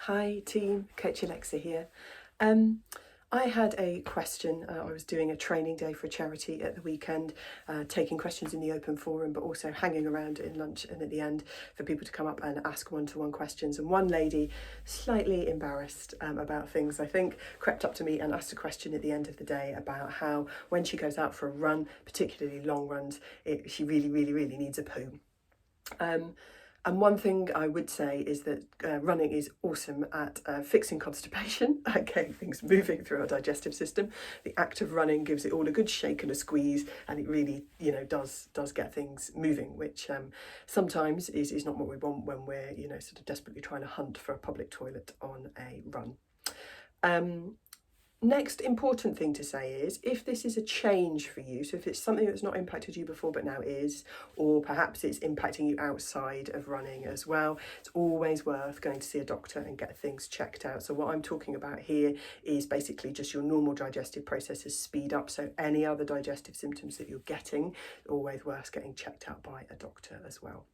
Hi team, Coach Alexa here. Um, I had a question. I was doing a training day for a charity at the weekend, taking questions in the open forum, but also hanging around in lunch and at the end for people to come up and ask one-to-one questions. And one lady, slightly embarrassed about things, I think, crept up to me and asked a question at the end of the day about how when she goes out for a run, particularly long runs, she really needs a poo. And one thing I would say is that running is awesome at fixing constipation, getting things moving through our digestive system. The act of running gives it all a good shake and a squeeze, and it really, does get things moving, which sometimes is not what we want when we're, sort of desperately trying to hunt for a public toilet on a run. Next important thing to say is if this is a change for you, so if it's something that's not impacted you before but now is, or perhaps it's impacting you outside of running as well, it's always worth going to see a doctor and get things checked out. So what I'm talking about here is basically just your normal digestive processes speed up, so any other digestive symptoms that you're getting, always worth getting checked out by a doctor as well.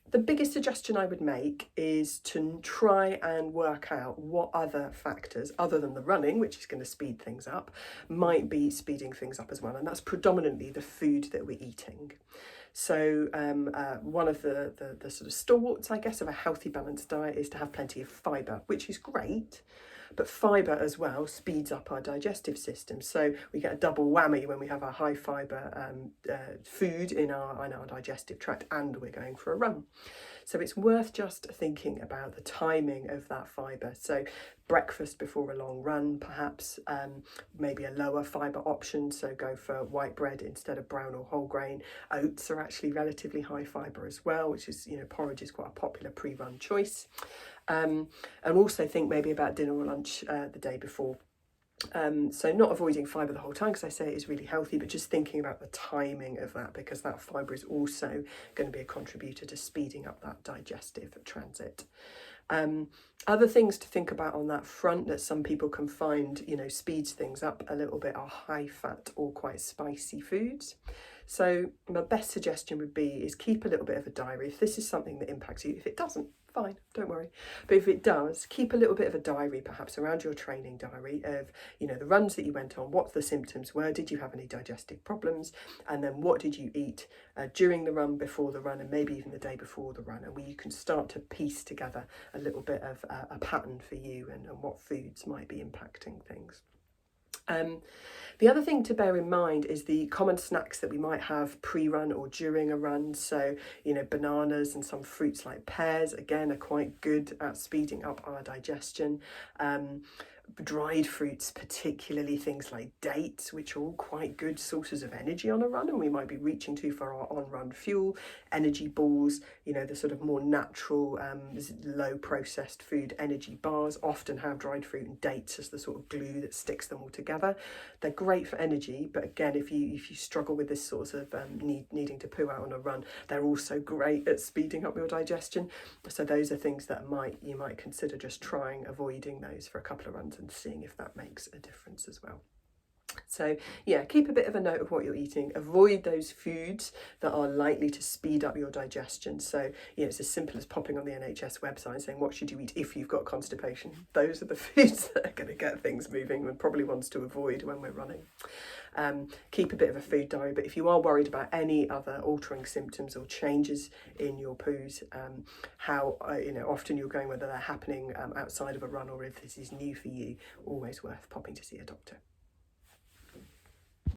The biggest suggestion I would make is to try and work out what other factors, other than the running, which is going to speed things up, might be speeding things up as well. And that's predominantly the food that we're eating. So one of the sort of stalwarts, I guess, of a healthy balanced diet is to have plenty of fibre, which is great. But fibre as well speeds up our digestive system. So we get a double whammy when we have a high fibre food in our digestive tract and we're going for a run. So it's worth just thinking about the timing of that fibre. So breakfast before a long run, perhaps, maybe a lower fibre option, so go for white bread instead of brown or whole grain. Oats are actually relatively high fibre as well, which is, porridge is quite a popular pre-run choice. And also think maybe about dinner or lunch the day before. So not avoiding fibre the whole time, because I say it is really healthy, but just thinking about the timing of that, because that fibre is also going to be a contributor to speeding up that digestive transit. Other things to think about on that front that some people can find, speeds things up a little bit are high fat or quite spicy foods. So my best suggestion would be is keep a little bit of a diary. If this is something that impacts you, if it doesn't, fine, don't worry. But if it does, keep a little bit of a diary, perhaps around your training diary of, the runs that you went on, what the symptoms were, did you have any digestive problems, and then what did you eat during the run, before the run, and maybe even the day before the run, and where you can start to piece together a little bit of a pattern for you and what foods might be impacting things. The other thing to bear in mind is the common snacks that we might have pre-run or during a run. So, bananas and some fruits like pears, again, are quite good at speeding up our digestion. Dried fruits, particularly things like dates, which are all quite good sources of energy on a run, and we might be reaching to for our on-run fuel. Energy balls, the sort of more natural, low processed food energy bars often have dried fruit and dates as the sort of glue that sticks them all together. They're great for energy, but again, if you struggle with this sort of needing to poo out on a run, they're also great at speeding up your digestion. So those are things that you might consider just trying avoiding those for a couple of runs and seeing if that makes a difference as well. So yeah, keep a bit of a note of what you're eating. Avoid those foods that are likely to speed up your digestion. So it's as simple as popping on the NHS website and saying what should you eat if you've got constipation. Those are the foods that are going to get things moving and probably ones to avoid when we're running. Keep a bit of a food diary, but if you are worried about any other altering symptoms or changes in your poos, how often you're going, whether they're happening outside of a run or if this is new for you, always worth popping to see a doctor.